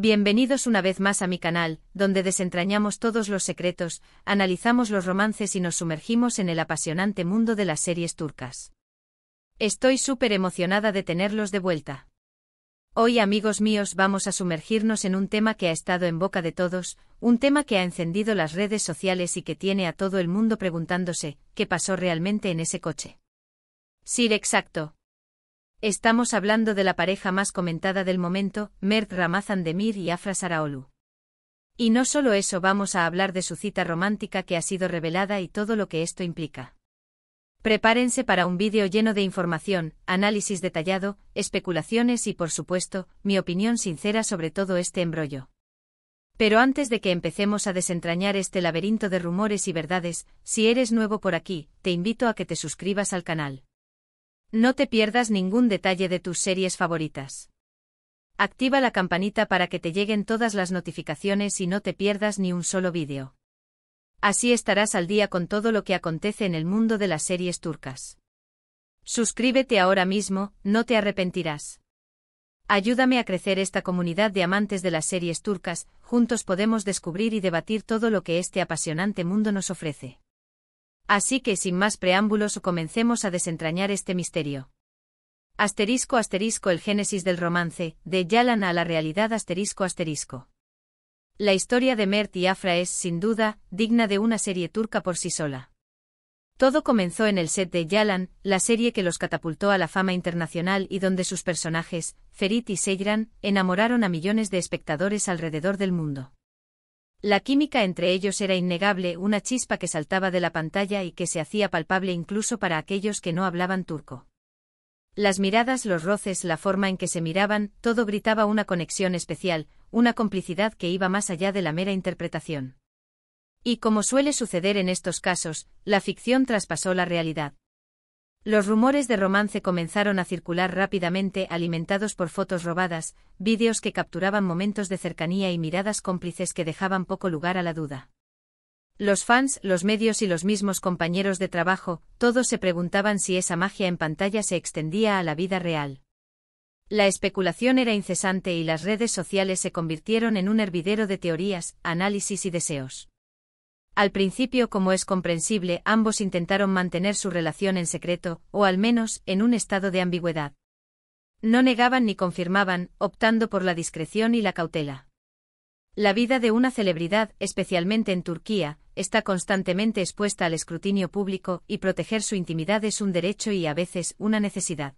Bienvenidos una vez más a mi canal, donde desentrañamos todos los secretos, analizamos los romances y nos sumergimos en el apasionante mundo de las series turcas. Estoy súper emocionada de tenerlos de vuelta. Hoy, amigos míos, vamos a sumergirnos en un tema que ha estado en boca de todos, un tema que ha encendido las redes sociales y que tiene a todo el mundo preguntándose, ¿qué pasó realmente en ese coche? Sí, exacto. Estamos hablando de la pareja más comentada del momento, Mert Ramazan-Demir y Afra Sarıoğlu. Y no solo eso, vamos a hablar de su cita romántica que ha sido revelada y todo lo que esto implica. Prepárense para un vídeo lleno de información, análisis detallado, especulaciones y, por supuesto, mi opinión sincera sobre todo este embrollo. Pero antes de que empecemos a desentrañar este laberinto de rumores y verdades, si eres nuevo por aquí, te invito a que te suscribas al canal. No te pierdas ningún detalle de tus series favoritas. Activa la campanita para que te lleguen todas las notificaciones y no te pierdas ni un solo vídeo. Así estarás al día con todo lo que acontece en el mundo de las series turcas. Suscríbete ahora mismo, no te arrepentirás. Ayúdame a crecer esta comunidad de amantes de las series turcas, juntos podemos descubrir y debatir todo lo que este apasionante mundo nos ofrece. Así que sin más preámbulos comencemos a desentrañar este misterio. *** El génesis del romance, de Yalan a la realidad ***. La historia de Mert y Afra es, sin duda, digna de una serie turca por sí sola. Todo comenzó en el set de Yalan, la serie que los catapultó a la fama internacional y donde sus personajes, Ferit y Seyran, enamoraron a millones de espectadores alrededor del mundo. La química entre ellos era innegable, una chispa que saltaba de la pantalla y que se hacía palpable incluso para aquellos que no hablaban turco. Las miradas, los roces, la forma en que se miraban, todo gritaba una conexión especial, una complicidad que iba más allá de la mera interpretación. Y como suele suceder en estos casos, la ficción traspasó la realidad. Los rumores de romance comenzaron a circular rápidamente, alimentados por fotos robadas, vídeos que capturaban momentos de cercanía y miradas cómplices que dejaban poco lugar a la duda. Los fans, los medios y los mismos compañeros de trabajo, todos se preguntaban si esa magia en pantalla se extendía a la vida real. La especulación era incesante y las redes sociales se convirtieron en un hervidero de teorías, análisis y deseos. Al principio, como es comprensible, ambos intentaron mantener su relación en secreto, o al menos, en un estado de ambigüedad. No negaban ni confirmaban, optando por la discreción y la cautela. La vida de una celebridad, especialmente en Turquía, está constantemente expuesta al escrutinio público y proteger su intimidad es un derecho y a veces una necesidad.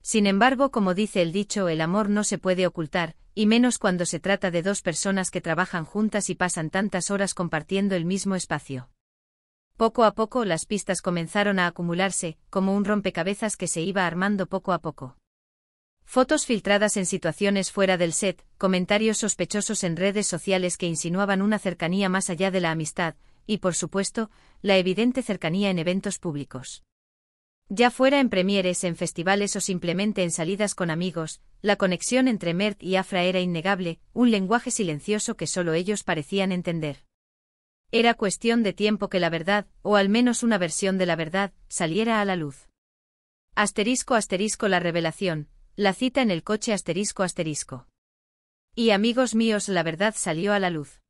Sin embargo, como dice el dicho, el amor no se puede ocultar, y menos cuando se trata de dos personas que trabajan juntas y pasan tantas horas compartiendo el mismo espacio. Poco a poco las pistas comenzaron a acumularse, como un rompecabezas que se iba armando poco a poco. Fotos filtradas en situaciones fuera del set, comentarios sospechosos en redes sociales que insinuaban una cercanía más allá de la amistad, y por supuesto, la evidente cercanía en eventos públicos. Ya fuera en premieres, en festivales o simplemente en salidas con amigos, la conexión entre Mert y Afra era innegable, un lenguaje silencioso que solo ellos parecían entender. Era cuestión de tiempo que la verdad, o al menos una versión de la verdad, saliera a la luz. *** La revelación, la cita en el coche ***. Y amigos míos, la verdad salió a la luz.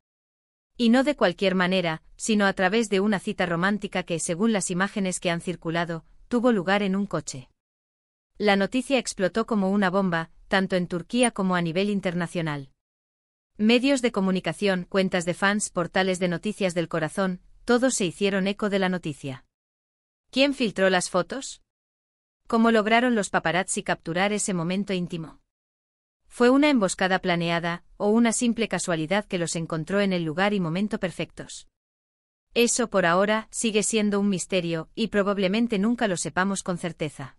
Y no de cualquier manera, sino a través de una cita romántica que, según las imágenes que han circulado, tuvo lugar en un coche. La noticia explotó como una bomba, tanto en Turquía como a nivel internacional. Medios de comunicación, cuentas de fans, portales de noticias del corazón, todos se hicieron eco de la noticia. ¿Quién filtró las fotos? ¿Cómo lograron los paparazzi capturar ese momento íntimo? ¿Fue una emboscada planeada, o una simple casualidad que los encontró en el lugar y momento perfectos? Eso por ahora sigue siendo un misterio, y probablemente nunca lo sepamos con certeza.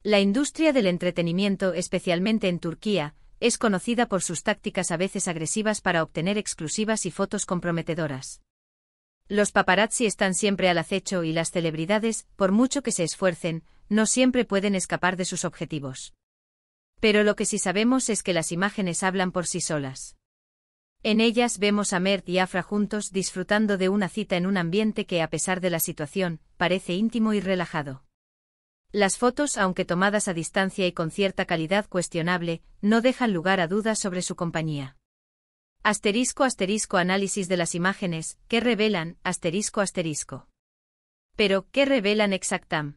La industria del entretenimiento, especialmente en Turquía, es conocida por sus tácticas a veces agresivas para obtener exclusivas y fotos comprometedoras. Los paparazzi están siempre al acecho y las celebridades, por mucho que se esfuercen, no siempre pueden escapar de sus objetivos. Pero lo que sí sabemos es que las imágenes hablan por sí solas. En ellas vemos a Mert y Afra juntos disfrutando de una cita en un ambiente que, a pesar de la situación, parece íntimo y relajado. Las fotos, aunque tomadas a distancia y con cierta calidad cuestionable, no dejan lugar a dudas sobre su compañía. Análisis de las imágenes, ¿qué revelan? Pero, ¿qué revelan exactamente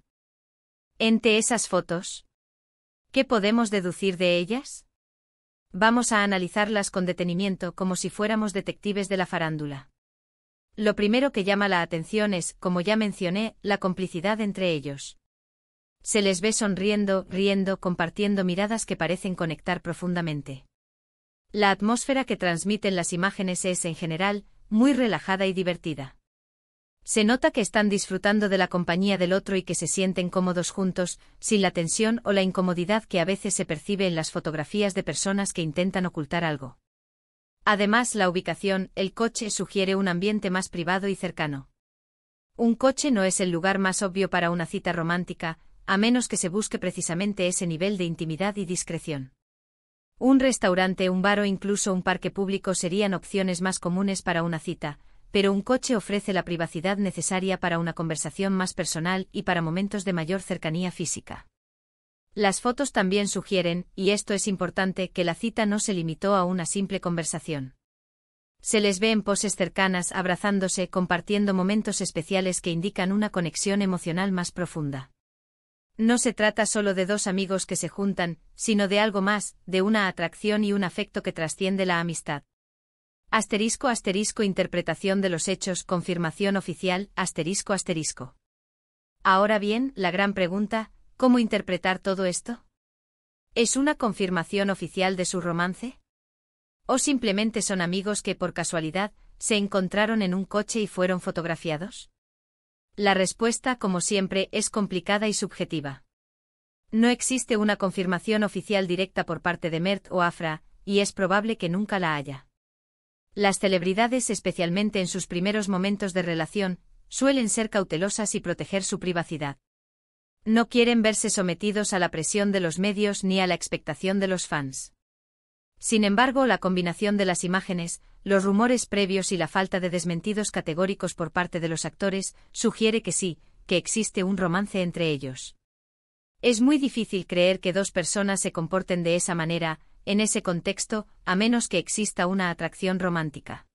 esas fotos? ¿Qué podemos deducir de ellas? Vamos a analizarlas con detenimiento como si fuéramos detectives de la farándula. Lo primero que llama la atención es, como ya mencioné, la complicidad entre ellos. Se les ve sonriendo, riendo, compartiendo miradas que parecen conectar profundamente. La atmósfera que transmiten las imágenes es, en general, muy relajada y divertida. Se nota que están disfrutando de la compañía del otro y que se sienten cómodos juntos, sin la tensión o la incomodidad que a veces se percibe en las fotografías de personas que intentan ocultar algo. Además, la ubicación, el coche, sugiere un ambiente más privado y cercano. Un coche no es el lugar más obvio para una cita romántica, a menos que se busque precisamente ese nivel de intimidad y discreción. Un restaurante, un bar o incluso un parque público serían opciones más comunes para una cita, pero un coche ofrece la privacidad necesaria para una conversación más personal y para momentos de mayor cercanía física. Las fotos también sugieren, y esto es importante, que la cita no se limitó a una simple conversación. Se les ve en poses cercanas, abrazándose, compartiendo momentos especiales que indican una conexión emocional más profunda. No se trata solo de dos amigos que se juntan, sino de algo más, de una atracción y un afecto que trasciende la amistad. Interpretación de los hechos, confirmación oficial, Ahora bien, la gran pregunta, ¿cómo interpretar todo esto? ¿Es una confirmación oficial de su romance? ¿O simplemente son amigos que, por casualidad, se encontraron en un coche y fueron fotografiados? La respuesta, como siempre, es complicada y subjetiva. No existe una confirmación oficial directa por parte de Mert o Afra, y es probable que nunca la haya. Las celebridades, especialmente en sus primeros momentos de relación, suelen ser cautelosas y proteger su privacidad. No quieren verse sometidos a la presión de los medios ni a la expectación de los fans. Sin embargo, la combinación de las imágenes, los rumores previos y la falta de desmentidos categóricos por parte de los actores sugiere que sí, que existe un romance entre ellos. Es muy difícil creer que dos personas se comporten de esa manera, en ese contexto, a menos que exista una atracción romántica.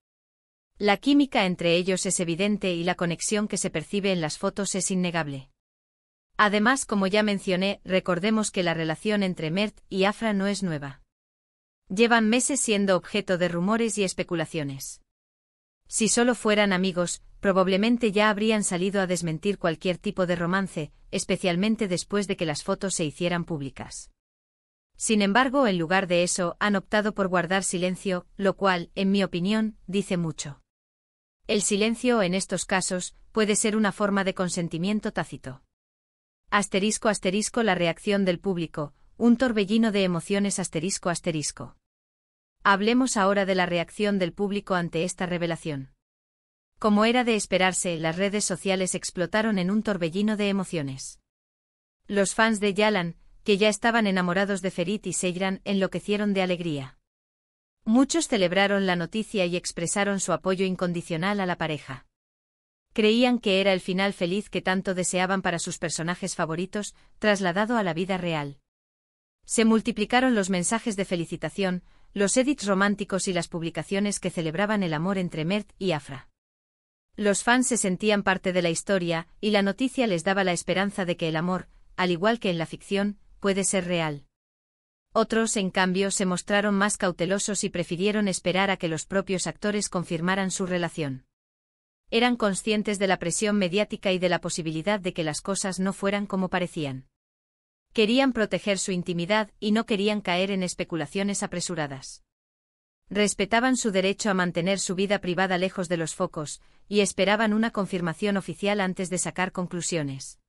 La química entre ellos es evidente y la conexión que se percibe en las fotos es innegable. Además, como ya mencioné, recordemos que la relación entre Mert y Afra no es nueva. Llevan meses siendo objeto de rumores y especulaciones. Si solo fueran amigos, probablemente ya habrían salido a desmentir cualquier tipo de romance, especialmente después de que las fotos se hicieran públicas. Sin embargo, en lugar de eso, han optado por guardar silencio, lo cual, en mi opinión, dice mucho. El silencio, en estos casos, puede ser una forma de consentimiento tácito. La reacción del público, un torbellino de emociones. Hablemos ahora de la reacción del público ante esta revelación. Como era de esperarse, las redes sociales explotaron en un torbellino de emociones. Los fans de Yalan, que ya estaban enamorados de Ferit y Seyran, enloquecieron de alegría. Muchos celebraron la noticia y expresaron su apoyo incondicional a la pareja. Creían que era el final feliz que tanto deseaban para sus personajes favoritos, trasladado a la vida real. Se multiplicaron los mensajes de felicitación, los edits románticos y las publicaciones que celebraban el amor entre Mert y Afra. Los fans se sentían parte de la historia, y la noticia les daba la esperanza de que el amor, al igual que en la ficción, puede ser real. Otros, en cambio, se mostraron más cautelosos y prefirieron esperar a que los propios actores confirmaran su relación. Eran conscientes de la presión mediática y de la posibilidad de que las cosas no fueran como parecían. Querían proteger su intimidad y no querían caer en especulaciones apresuradas. Respetaban su derecho a mantener su vida privada lejos de los focos, y esperaban una confirmación oficial antes de sacar conclusiones.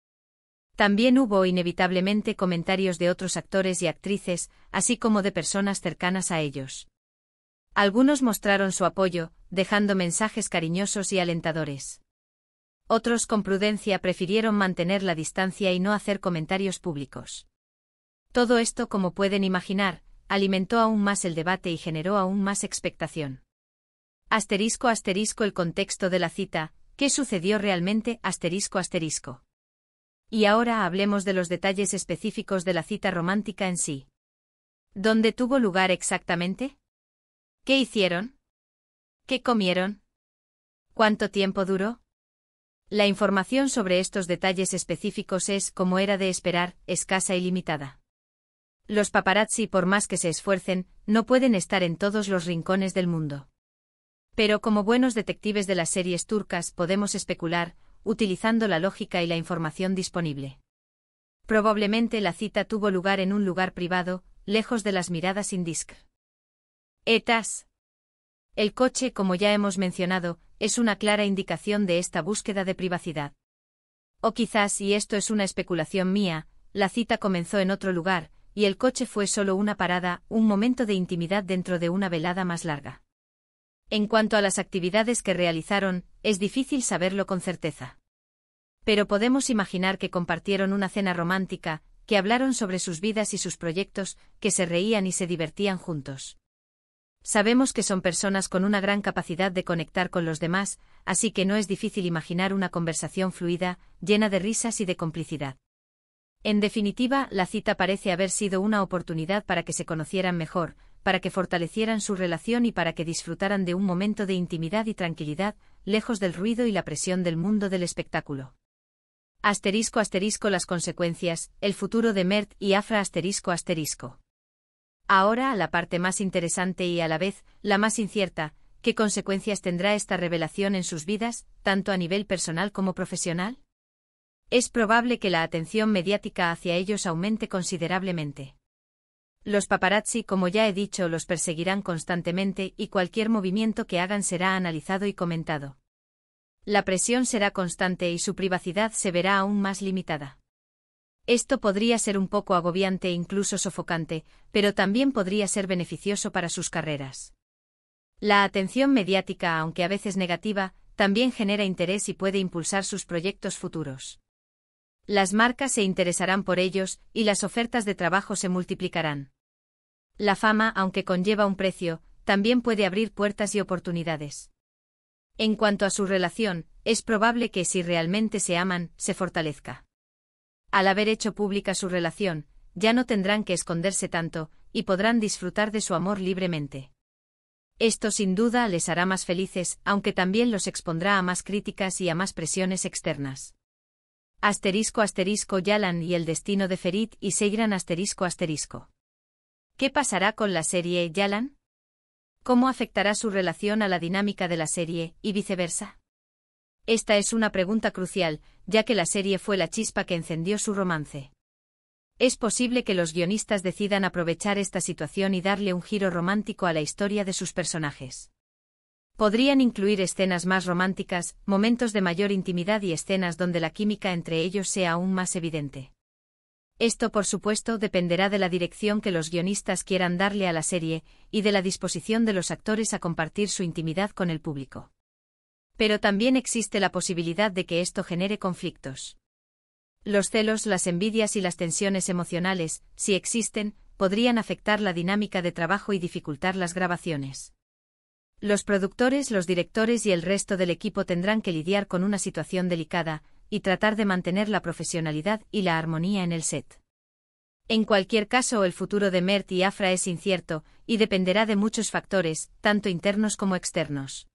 También hubo inevitablemente comentarios de otros actores y actrices, así como de personas cercanas a ellos. Algunos mostraron su apoyo, dejando mensajes cariñosos y alentadores. Otros, con prudencia, prefirieron mantener la distancia y no hacer comentarios públicos. Todo esto, como pueden imaginar, alimentó aún más el debate y generó aún más expectación. El contexto de la cita, ¿qué sucedió realmente? Y ahora hablemos de los detalles específicos de la cita romántica en sí. ¿Dónde tuvo lugar exactamente? ¿Qué hicieron? ¿Qué comieron? ¿Cuánto tiempo duró? La información sobre estos detalles específicos es, como era de esperar, escasa y limitada. Los paparazzi, por más que se esfuercen, no pueden estar en todos los rincones del mundo. Pero como buenos detectives de las series turcas podemos especular, utilizando la lógica y la información disponible. Probablemente la cita tuvo lugar en un lugar privado, lejos de las miradas indiscretas. El coche, como ya hemos mencionado, es una clara indicación de esta búsqueda de privacidad. O quizás, y esto es una especulación mía, la cita comenzó en otro lugar, y el coche fue solo una parada, un momento de intimidad dentro de una velada más larga. En cuanto a las actividades que realizaron, es difícil saberlo con certeza. Pero podemos imaginar que compartieron una cena romántica, que hablaron sobre sus vidas y sus proyectos, que se reían y se divertían juntos. Sabemos que son personas con una gran capacidad de conectar con los demás, así que no es difícil imaginar una conversación fluida, llena de risas y de complicidad. En definitiva, la cita parece haber sido una oportunidad para que se conocieran mejor, para que fortalecieran su relación y para que disfrutaran de un momento de intimidad y tranquilidad, lejos del ruido y la presión del mundo del espectáculo. *** Las consecuencias, el futuro de Mert y Afra ***. Ahora a la parte más interesante y a la vez, la más incierta, ¿qué consecuencias tendrá esta revelación en sus vidas, tanto a nivel personal como profesional? Es probable que la atención mediática hacia ellos aumente considerablemente. Los paparazzi, como ya he dicho, los perseguirán constantemente y cualquier movimiento que hagan será analizado y comentado. La presión será constante y su privacidad se verá aún más limitada. Esto podría ser un poco agobiante e incluso sofocante, pero también podría ser beneficioso para sus carreras. La atención mediática, aunque a veces negativa, también genera interés y puede impulsar sus proyectos futuros. Las marcas se interesarán por ellos, y las ofertas de trabajo se multiplicarán. La fama, aunque conlleva un precio, también puede abrir puertas y oportunidades. En cuanto a su relación, es probable que si realmente se aman, se fortalezca. Al haber hecho pública su relación, ya no tendrán que esconderse tanto, y podrán disfrutar de su amor libremente. Esto sin duda les hará más felices, aunque también los expondrá a más críticas y a más presiones externas. ***Yalan y el destino de Ferit y Seyran ***. ¿Qué pasará con la serie Yalan? ¿Cómo afectará su relación a la dinámica de la serie, y viceversa? Esta es una pregunta crucial, ya que la serie fue la chispa que encendió su romance. Es posible que los guionistas decidan aprovechar esta situación y darle un giro romántico a la historia de sus personajes. Podrían incluir escenas más románticas, momentos de mayor intimidad y escenas donde la química entre ellos sea aún más evidente. Esto, por supuesto, dependerá de la dirección que los guionistas quieran darle a la serie, y de la disposición de los actores a compartir su intimidad con el público. Pero también existe la posibilidad de que esto genere conflictos. Los celos, las envidias y las tensiones emocionales, si existen, podrían afectar la dinámica de trabajo y dificultar las grabaciones. Los productores, los directores y el resto del equipo tendrán que lidiar con una situación delicada, y tratar de mantener la profesionalidad y la armonía en el set. En cualquier caso, el futuro de Mert y Afra es incierto, y dependerá de muchos factores, tanto internos como externos.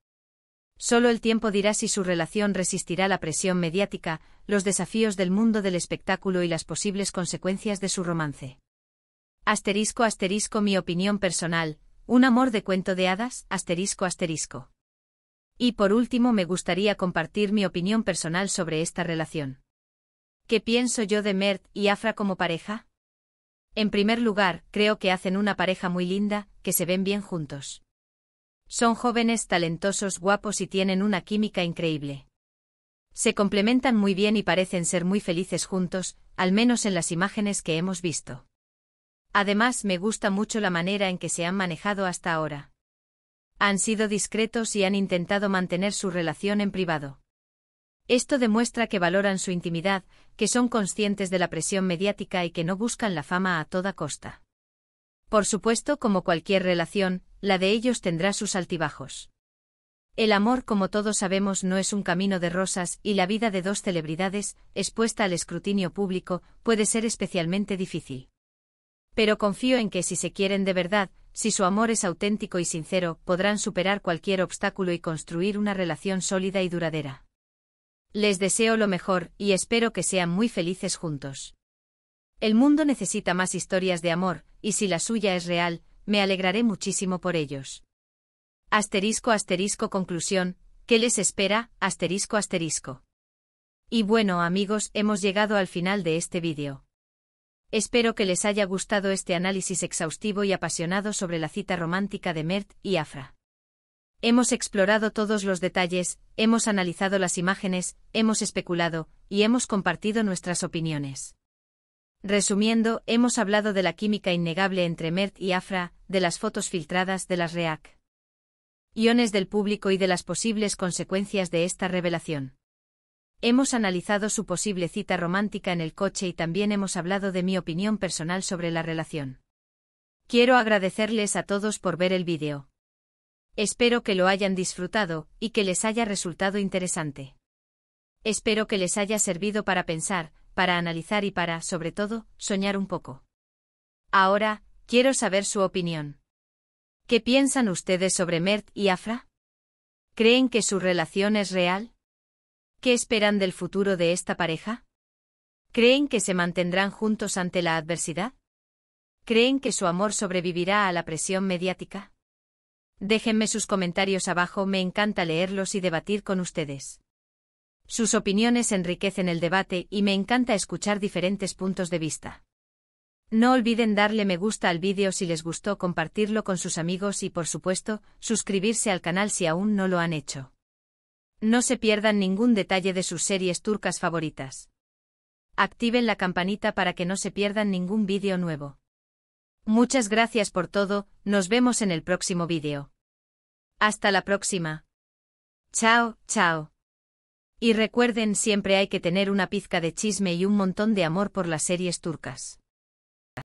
Solo el tiempo dirá si su relación resistirá la presión mediática, los desafíos del mundo del espectáculo y las posibles consecuencias de su romance. ***, mi opinión personal, un amor de cuento de hadas, ***. Y por último me gustaría compartir mi opinión personal sobre esta relación. ¿Qué pienso yo de Mert y Afra como pareja? En primer lugar, creo que hacen una pareja muy linda, que se ven bien juntos. Son jóvenes, talentosos, guapos y tienen una química increíble. Se complementan muy bien y parecen ser muy felices juntos, al menos en las imágenes que hemos visto. Además, me gusta mucho la manera en que se han manejado hasta ahora. Han sido discretos y han intentado mantener su relación en privado. Esto demuestra que valoran su intimidad, que son conscientes de la presión mediática y que no buscan la fama a toda costa. Por supuesto, como cualquier relación, la de ellos tendrá sus altibajos. El amor, como todos sabemos, no es un camino de rosas y la vida de dos celebridades, expuesta al escrutinio público, puede ser especialmente difícil. Pero confío en que si se quieren de verdad, si su amor es auténtico y sincero, podrán superar cualquier obstáculo y construir una relación sólida y duradera. Les deseo lo mejor y espero que sean muy felices juntos. El mundo necesita más historias de amor, y si la suya es real, me alegraré muchísimo por ellos. Conclusión, ¿qué les espera? Y bueno, amigos, hemos llegado al final de este vídeo. Espero que les haya gustado este análisis exhaustivo y apasionado sobre la cita romántica de Mert y Afra. Hemos explorado todos los detalles, hemos analizado las imágenes, hemos especulado, y hemos compartido nuestras opiniones. Resumiendo, hemos hablado de la química innegable entre Mert y Afra, de las fotos filtradas, de las reacciones del público y de las posibles consecuencias de esta revelación. Hemos analizado su posible cita romántica en el coche y también hemos hablado de mi opinión personal sobre la relación. Quiero agradecerles a todos por ver el vídeo. Espero que lo hayan disfrutado y que les haya resultado interesante. Espero que les haya servido para pensar, para analizar y para, sobre todo, soñar un poco. Ahora, quiero saber su opinión. ¿Qué piensan ustedes sobre Mert y Afra? ¿Creen que su relación es real? ¿Qué esperan del futuro de esta pareja? ¿Creen que se mantendrán juntos ante la adversidad? ¿Creen que su amor sobrevivirá a la presión mediática? Déjenme sus comentarios abajo, me encanta leerlos y debatir con ustedes. Sus opiniones enriquecen el debate y me encanta escuchar diferentes puntos de vista. No olviden darle me gusta al vídeo si les gustó, compartirlo con sus amigos y, por supuesto, suscribirse al canal si aún no lo han hecho. No se pierdan ningún detalle de sus series turcas favoritas. Activen la campanita para que no se pierdan ningún vídeo nuevo. Muchas gracias por todo, nos vemos en el próximo vídeo. Hasta la próxima. Chao, chao. Y recuerden, siempre hay que tener una pizca de chisme y un montón de amor por las series turcas.